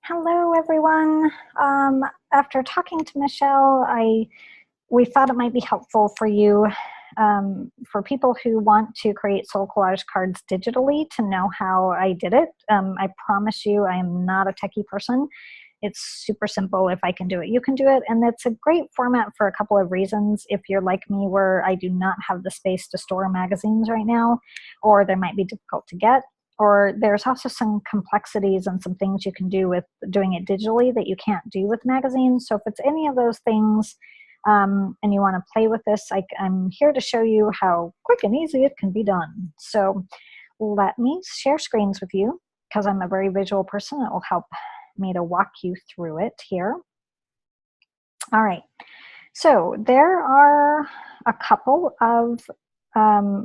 Hello, everyone. After talking to Michelle, we thought it might be helpful for you, for people who want to create soul collage cards digitally, to know how I did it. I promise you, I am not a techie person. It's super simple. If I can do it, you can do it. And it's a great format for a couple of reasons. If you're like me, where I do not have the space to store magazines right now, or they might be difficult to get, or there's also some complexities and some things you can do with doing it digitally that you can't do with magazines. So if it's any of those things, and you want to play with this, I'm here to show you how quick and easy it can be done. So let me share screens with you, because I'm a very visual person. It will help me to walk you through it here. All right, so there are a couple of,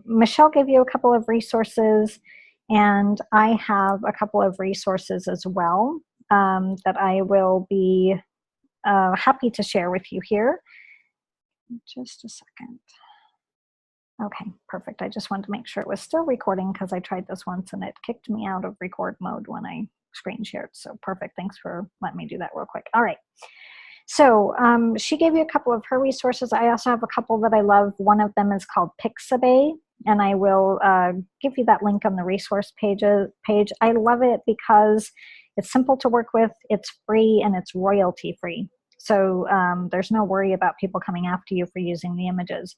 Michelle gave you a couple of resources, and I have a couple of resources as well, that I will be happy to share with you here. Just a second. Okay, perfect. I just wanted to make sure it was still recording, because I tried this once and it kicked me out of record mode when I screen shared. So perfect. Thanks for letting me do that real quick. All right. So she gave you a couple of her resources. I also have a couple that I love. One of them is called Pixabay, and I will give you that link on the resource page. I love it because it's simple to work with, it's free, and it's royalty free. So there's no worry about people coming after you for using the images.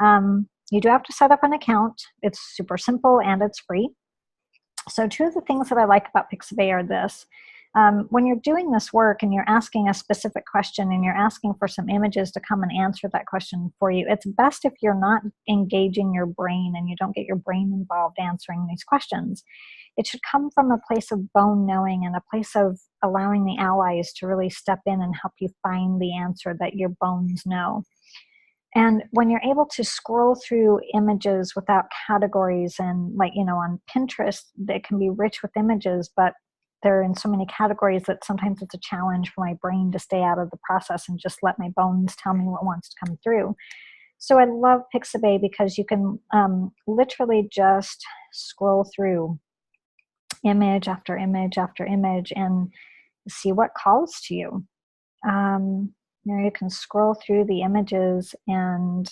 You do have to set up an account. It's super simple and it's free. So two of the things that I like about Pixabay are this. When you're doing this work and you're asking a specific question and you're asking for some images to come and answer that question for you, it's best if you're not engaging your brain and you don't get your brain involved answering these questions. It should come from a place of bone knowing and a place of allowing the allies to really step in and help you find the answer that your bones know. And when you're able to scroll through images without categories, and like, on Pinterest, they can be rich with images, but they're in so many categories that sometimes it's a challenge for my brain to stay out of the process and just let my bones tell me what wants to come through. So I love Pixabay because you can literally just scroll through image after image after image and see what calls to you. You can scroll through the images and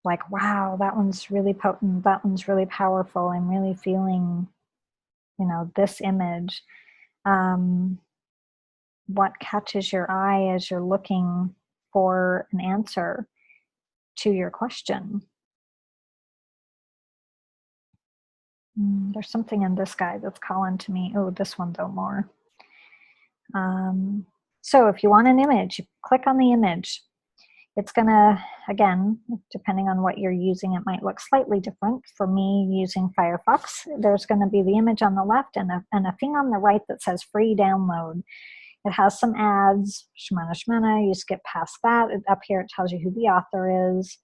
like, wow, that one's really potent, that one's really powerful, I'm really feeling, this image. What catches your eye as you're looking for an answer to your question? There's something in this guy that's calling to me. Oh, this one though more. So if you want an image, you click on the image. It's gonna, again, depending on what you're using, it might look slightly different. For me, using Firefox, there's gonna be the image on the left and a thing on the right that says free download. It has some ads, shmana shmana, you skip past that. Up here it tells you who the author is.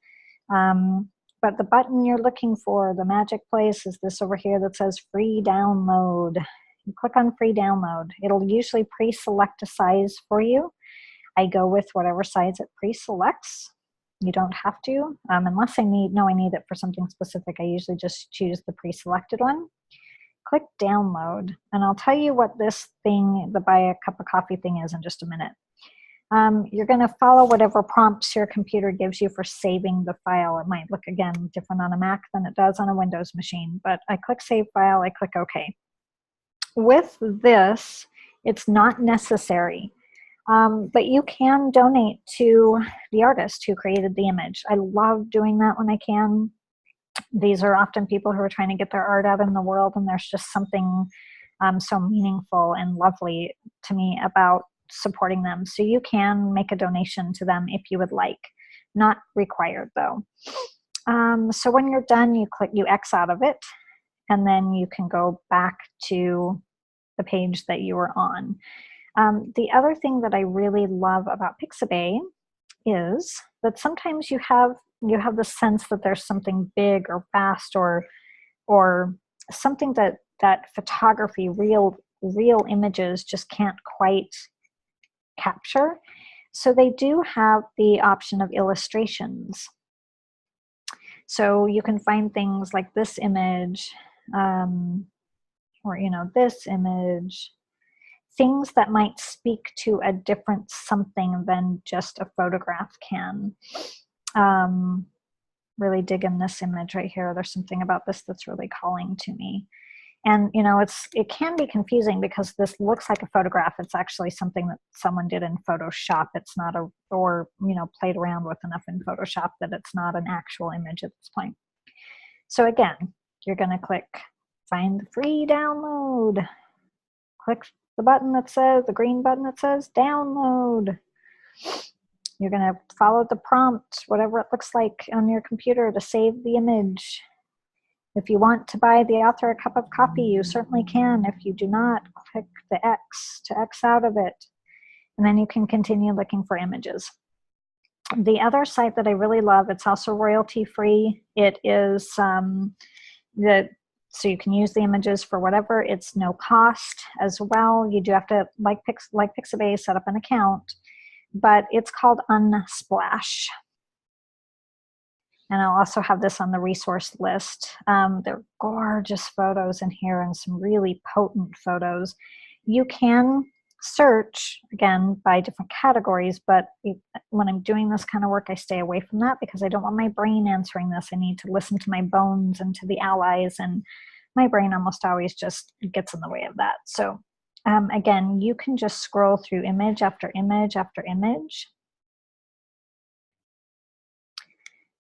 But the button you're looking for, the magic place, is this over here that says free download. You click on free download. It'll usually pre-select a size for you. I go with whatever size it pre-selects. You don't have to, unless I need it for something specific. I usually just choose the pre-selected one. Click download, and I'll tell you what this thing, the buy a cup of coffee thing, is in just a minute. You're going to follow whatever prompts your computer gives you for saving the file. It might look, again, different on a Mac than it does on a Windows machine, but I click Save File, I click OK. With this, it's not necessary, but you can donate to the artist who created the image. I love doing that when I can. These are often people who are trying to get their art out in the world, and there's just something so meaningful and lovely to me about supporting them. So you can make a donation to them if you would like. Not required though. So when you're done, you X out of it, and then you can go back to the page that you were on. The other thing that I really love about Pixabay is that sometimes you have the sense that there's something big or fast or something that photography, real images just can't quite capture. So they do have the option of illustrations. So you can find things like this image, or this image, things that might speak to a different something than just a photograph can. Really dig in this image right here. There's something about this that's really calling to me. And, you know, it can be confusing because this looks like a photograph. It's actually something that someone did in Photoshop. It's not or, you know, played around with enough in Photoshop that it's not an actual image at this point. So again, you're going to click find the free download. Click the button that says, the green button that says download. You're going to follow the prompt, whatever it looks like on your computer, to save the image. If you want to buy the author a cup of coffee, you certainly can. If you do not, click the X to X out of it. And then you can continue looking for images. The other site that I really love, it's also royalty free. It is so you can use the images for whatever. It's no cost as well. You do have to, like Pixabay, set up an account. But it's called Unsplash. And I'll also have this on the resource list. There are gorgeous photos in here and some really potent photos. You can search, again, by different categories, but when I'm doing this kind of work, I stay away from that because I don't want my brain answering this. I need to listen to my bones and to the allies, and my brain almost always just gets in the way of that. So again, you can just scroll through image after image after image.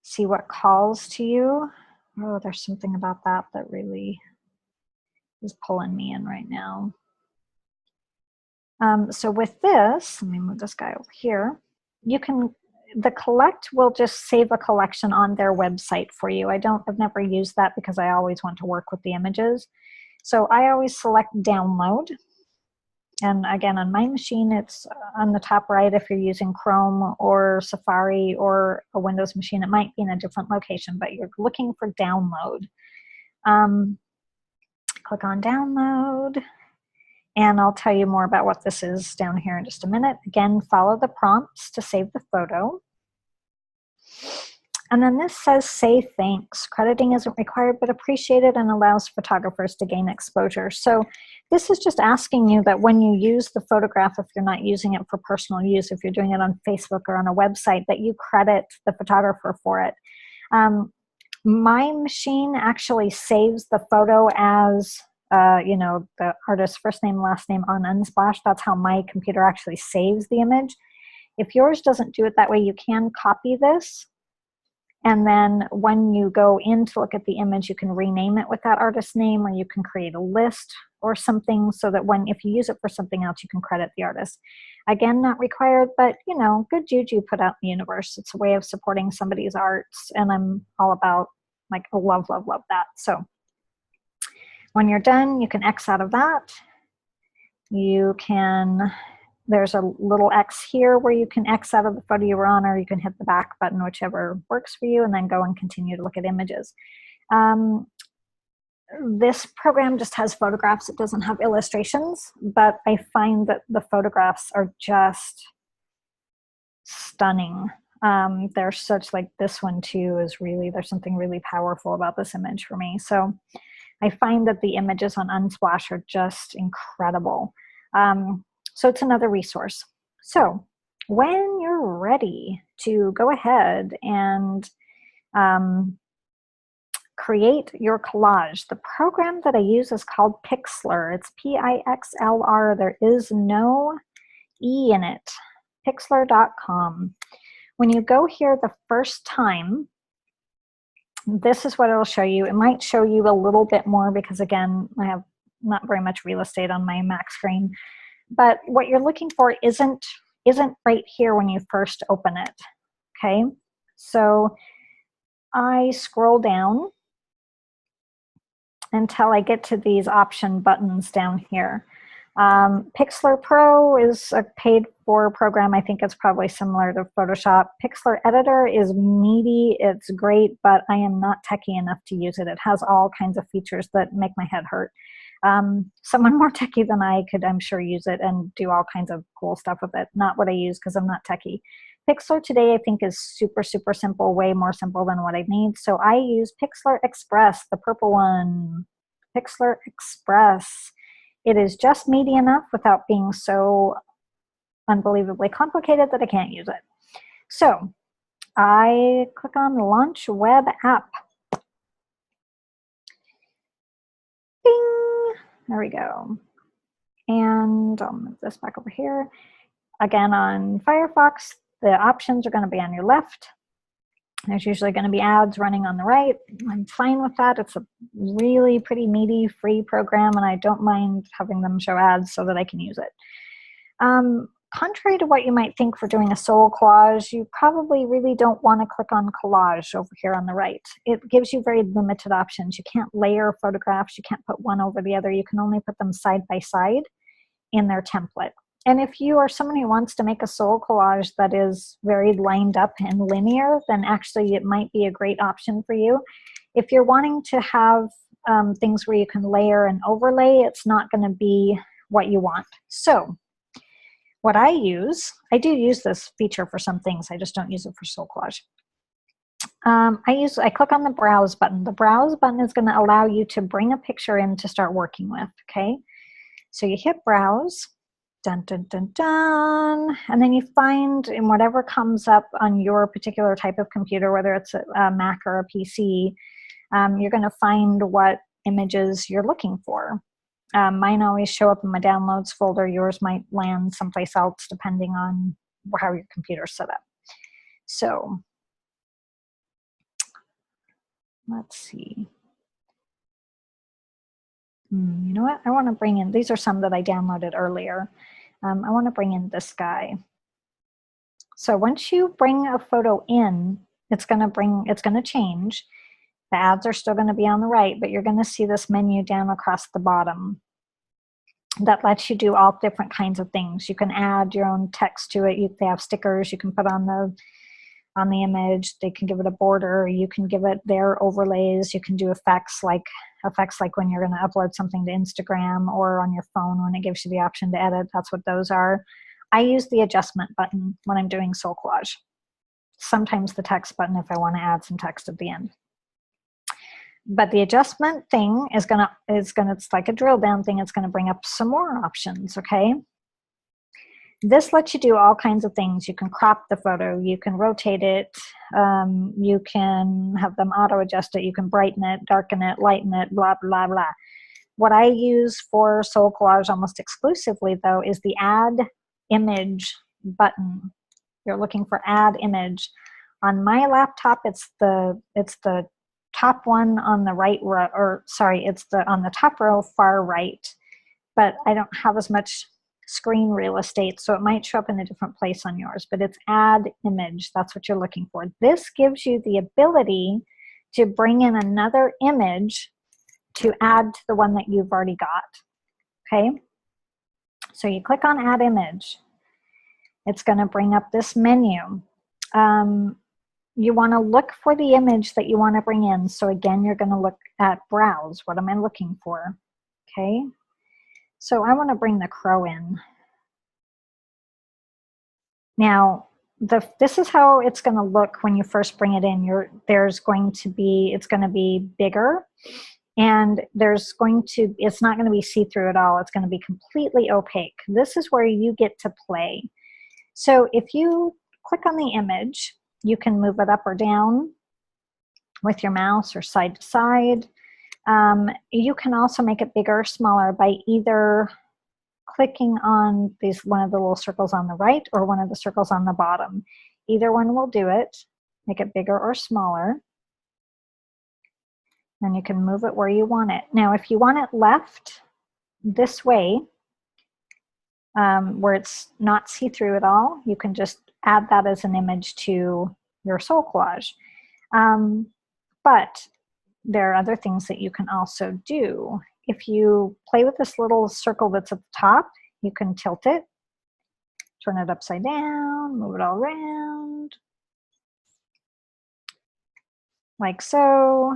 See what calls to you. Oh, there's something about that that really is pulling me in right now. So with this, let me move this guy over here. The Collect will just save a collection on their website for you. I've never used that because I always want to work with the images. So I always select download. And again, on my machine, it's on the top right. If you're using Chrome or Safari or a Windows machine, it might be in a different location, but you're looking for download. Click on download, and I'll tell you more about what this is down here in just a minute. Again, follow the prompts to save the photo. And then this says, say thanks. Crediting isn't required, but appreciated and allows photographers to gain exposure. So this is just asking you that when you use the photograph, if you're not using it for personal use, if you're doing it on Facebook or on a website, that you credit the photographer for it. My machine actually saves the photo as, you know, the artist's first name, last name on Unsplash. That's how my computer actually saves the image. If yours doesn't do it that way, you can copy this. And then when you go in to look at the image, you can rename it with that artist's name, or you can create a list or something so that if you use it for something else, you can credit the artist. Again, not required, but, you know, good juju put out in the universe. It's a way of supporting somebody's arts, and I'm all about, like, love, love, love that. So when you're done, you can X out of that. There's a little X here where you can X out of the photo you were on, or you can hit the back button, whichever works for you, and then go and continue to look at images. This program just has photographs. It doesn't have illustrations, but I find that the photographs are just stunning. They're such, like this one too is really, there's something really powerful about this image for me. So I find that the images on Unsplash are just incredible. So it's another resource. So when you're ready to go ahead and create your collage, the program that I use is called Pixlr. It's Pixlr. There is no E in it. Pixlr.com. When you go here the first time, this is what it'll show you. It might show you a little bit more because, again, I have not very much real estate on my Mac screen. But what you're looking for isn't right here when you first open it, okay? So I scroll down until I get to these option buttons down here. Pixlr Pro is a paid-for program. I think it's probably similar to Photoshop. Pixlr Editor is meaty. It's great, but I am not techie enough to use it. It has all kinds of features that make my head hurt. Someone more techie than I could, I'm sure, use it and do all kinds of cool stuff with it. Not what I use because I'm not techie. Pixlr today, I think, is super, super simple, way more simple than what I need. So I use Pixlr Express, the purple one. Pixlr Express. It is just meaty enough without being so unbelievably complicated that I can't use it. So I click on Launch Web App. Ding! There we go. And I'll move this back over here. Again, on Firefox, the options are going to be on your left. There's usually going to be ads running on the right. I'm fine with that. It's a really pretty meaty, free program, and I don't mind having them show ads so that I can use it. Contrary to what you might think for doing a sole collage, you probably really don't want to click on Collage over here on the right. It gives you very limited options. You can't layer photographs. You can't put one over the other. You can only put them side by side in their template. And if you are someone who wants to make a sole collage that is very lined up and linear, then actually it might be a great option for you. If you're wanting to have things where you can layer and overlay, it's not going to be what you want. So what I do use this feature for some things. I just don't use it for sole collage. I click on the Browse button. The Browse button is going to allow you to bring a picture in to start working with, okay? So you hit Browse, dun, dun, dun, dun, and then you find in whatever comes up on your particular type of computer, whether it's a Mac or a PC, you're going to find what images you're looking for. Mine always show up in my downloads folder. Yours might land someplace else depending on how your computer's set up. So let's see. You know what? I want to bring in, these are some that I downloaded earlier. I want to bring in this guy. So once you bring a photo in, it's going to change. The ads are still going to be on the right, but you're going to see this menu down across the bottom that lets you do all different kinds of things. You can add your own text to it. They have stickers you can put on the image. They can give it a border. You can give it their overlays. You can do effects like when you're going to upload something to Instagram or on your phone when it gives you the option to edit. That's what those are. I use the adjustment button when I'm doing sole collage. Sometimes the text button if I want to add some text at the end. But the adjustment thing it's like a drill down thing. It's going to bring up some more options, okay? This lets you do all kinds of things. You can crop the photo, you can rotate it, you can have them auto adjust it, you can brighten it, darken it, lighten it, blah, blah, blah. What I use for sole collage almost exclusively though is the add image button. You're looking for add image. On my laptop, it's the top one on the right row, or sorry, it's on the top row far right, but I don't have as much screen real estate, so it might show up in a different place on yours, but it's add image. That's what you're looking for. This gives you the ability to bring in another image to add to the one that you've already got, okay? So you click on add image. It's going to bring up this menu. You want to look for the image that you want to bring in. So again, you're going to look at browse. What am I looking for? Okay. So I want to bring the crow in. Now, this is how it's going to look when you first bring it in. It's going to be bigger, and it's not going to be see-through at all. It's going to be completely opaque. This is where you get to play. So if you click on the image, you can move it up or down with your mouse or side to side. You can also make it bigger or smaller by either clicking on one of the little circles on the right or one of the circles on the bottom. Either one will do it. Make it bigger or smaller. And you can move it where you want it. Now, if you want it left this way, where it's not see-through at all, you can just add that as an image to your sole collage. But there are other things that you can also do. If you play with this little circle that's at the top, you can tilt it, turn it upside down, move it all around, like so.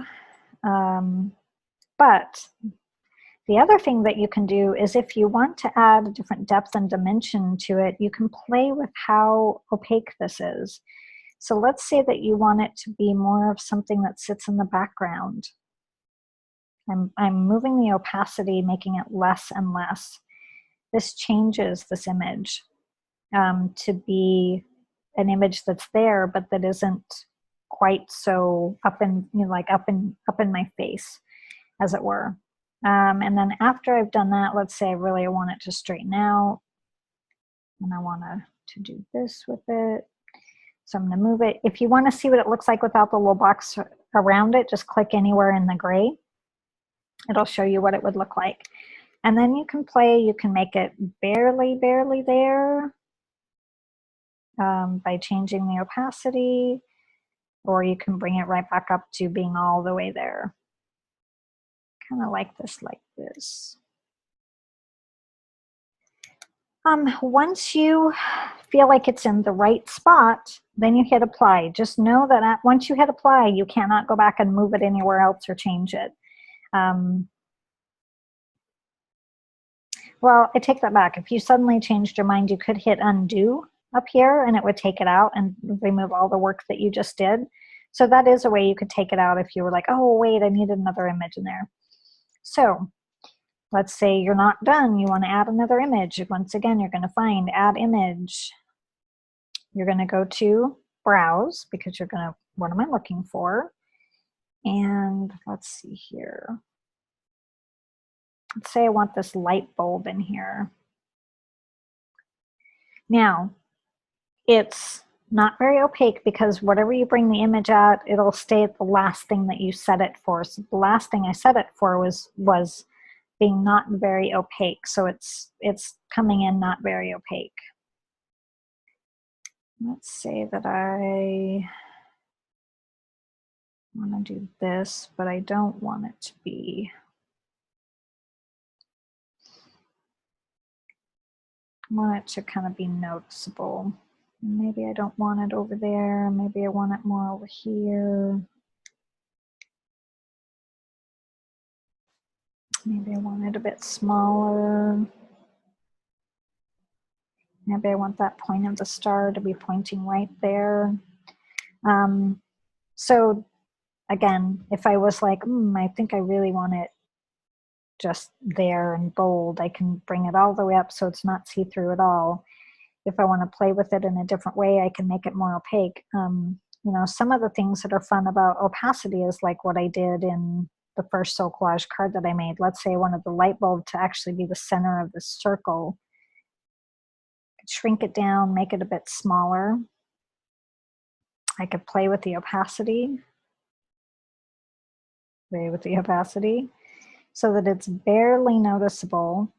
But the other thing that you can do is if you want to add a different depth and dimension to it, you can play with how opaque this is. So let's say that you want it to be more of something that sits in the background. I'm moving the opacity, making it less and less. This changes this image to be an image that's there, but that isn't quite so up in, you know, like up in my face, as it were. And then after I've done that, let's say I really want it to straighten out, and I want to do this with it. So I'm going to move it. If you want to see what it looks like without the little box around it, just click anywhere in the gray. It'll show you what it would look like. And then you can play, you can make it barely there by changing the opacity, or you can bring it right back up to being all the way there. Kind of like this. Once you feel like it's in the right spot, then you hit apply. Just know that once you hit apply, you cannot go back and move it anywhere else or change it. Well, I take that back. If you suddenly changed your mind, you could hit undo up here and it would take it out and remove all the work that you just did. So that is a way you could take it out if you were like, oh, wait, I need another image in there. So let's say you're not done. You want to add another image. Once again, you're going to find add image. You're going to go to browse because you're going to, what am I looking for? And let's see here. Let's say I want this light bulb in here. Now, it's not very opaque because whatever you bring the image at, it'll stay at the last thing that you set it for. So the last thing I set it for was being not very opaque. So it's coming in not very opaque. Let's say that I want to do this, but I don't want it to be. I want it to kind of be noticeable. Maybe I don't want it over there. Maybe I want it more over here. Maybe I want it a bit smaller. Maybe I want that point of the star to be pointing right there. So again, if I was like, I think I really want it just there and bold, I can bring it all the way up so it's not see-through at all. If I want to play with it in a different way, I can make it more opaque. You know, some of the things that are fun about opacity is like what I did in the first Soul Collage card that I made. Let's say I wanted the light bulb to actually be the center of the circle. Shrink it down, make it a bit smaller. I could play with the opacity. So that it's barely noticeable,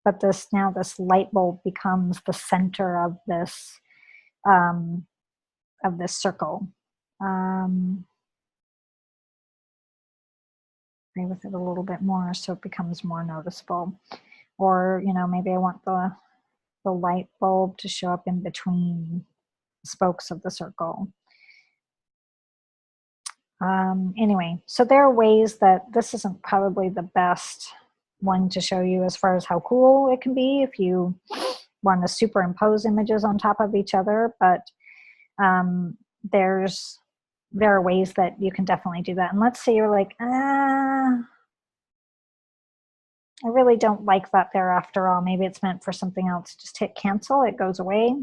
but now this light bulb becomes the center of this circle. Play with it a little bit more so it becomes more noticeable. Or, you know, maybe I want the light bulb to show up in between the spokes of the circle. Anyway, so there are ways that this isn't probably the best one to show you as far as how cool it can be if you want to superimpose images on top of each other, but there are ways that you can definitely do that. And let's say you're like, I really don't like that there after all. Maybe it's meant for something else. Just hit cancel, it goes away.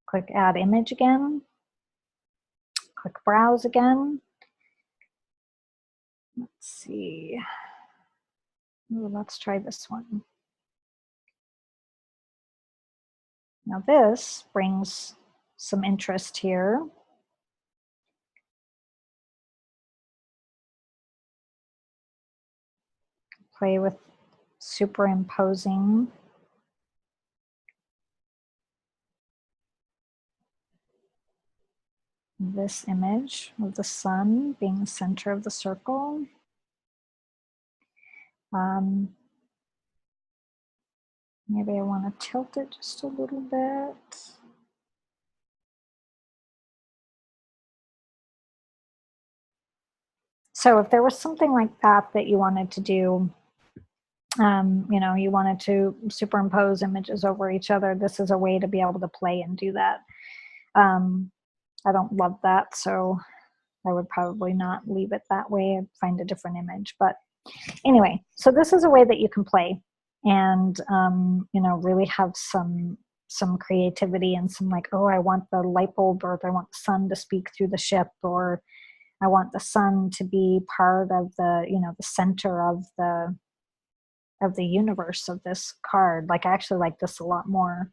Click add image again. Click browse again. Let's see. Ooh, let's try this one. Now this brings some interest here. Play with superimposing this image of the sun being the center of the circle. Maybe I want to tilt it just a little bit. So if there was something like that that you wanted to do, you know, you wanted to superimpose images over each other, this is a way to be able to play and do that. I don't love that, so I would probably not leave it that way. I'd find a different image. But anyway, so this is a way that you can play and, you know, really have some creativity and some like, oh, I want the light bulb, or I want the sun to speak through the ship, or I want the sun to be part of the, you know, the center of the universe of this card. Like, I actually like this a lot more.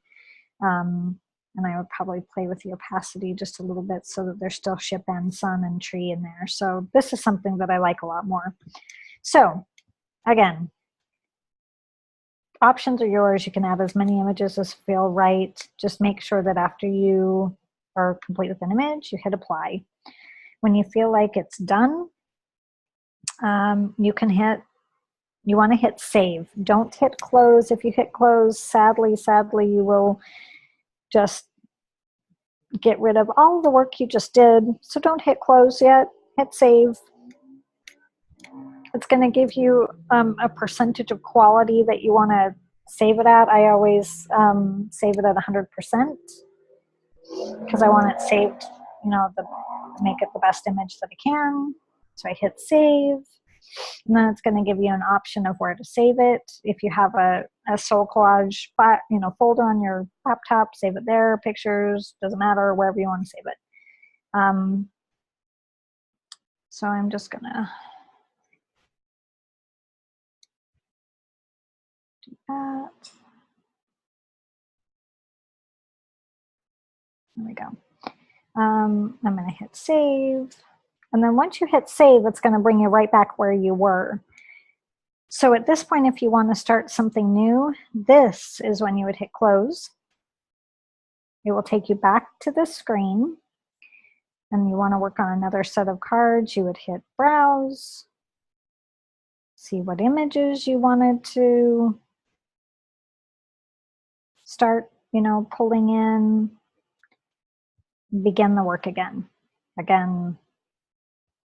And I would probably play with the opacity just a little bit so that there's still ship and sun and tree in there. So this is something that I like a lot more. So again, options are yours. You can add as many images as feel right. Just make sure that after you are complete with an image, you hit apply. When you feel like it's done, you want to hit save. Don't hit close. If you hit close, sadly, you will just get rid of all the work you just did. So don't hit close yet. Hit save. It's going to give you a percentage of quality that you want to save it at. I always save it at 100% because I want it saved, you know, make it the best image that I can. So I hit save. And then it's going to give you an option of where to save it. If you have a Soul Collage, you know, folder on your laptop, save it there. Pictures, doesn't matter, wherever you want to save it. So I'm just going to do that. There we go. I'm going to hit save. And then once you hit save, it's going to bring you right back where you were. So at this point, if you want to start something new, this is when you would hit close. It will take you back to the screen. And you want to work on another set of cards, you would hit browse, see what images you wanted to start, you know, pulling in, begin the work again.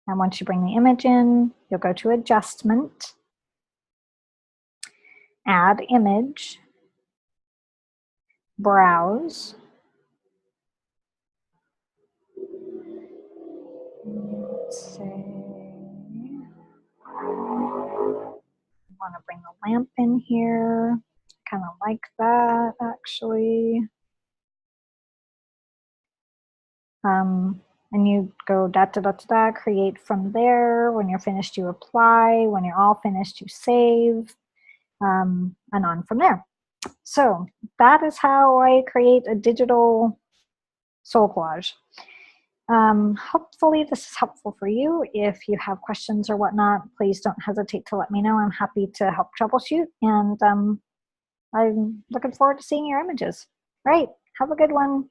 And once you bring the image in, you'll go to adjustment, add image, browse. Let's say, I want to bring the lamp in here. Kind of like that, actually. And you go create from there. When you're finished, you apply. When you're all finished, you save, and on from there. So that is how I create a digital soul collage. Hopefully this is helpful for you. If you have questions or whatnot, please don't hesitate to let me know. I'm happy to help troubleshoot, and I'm looking forward to seeing your images. All right, have a good one.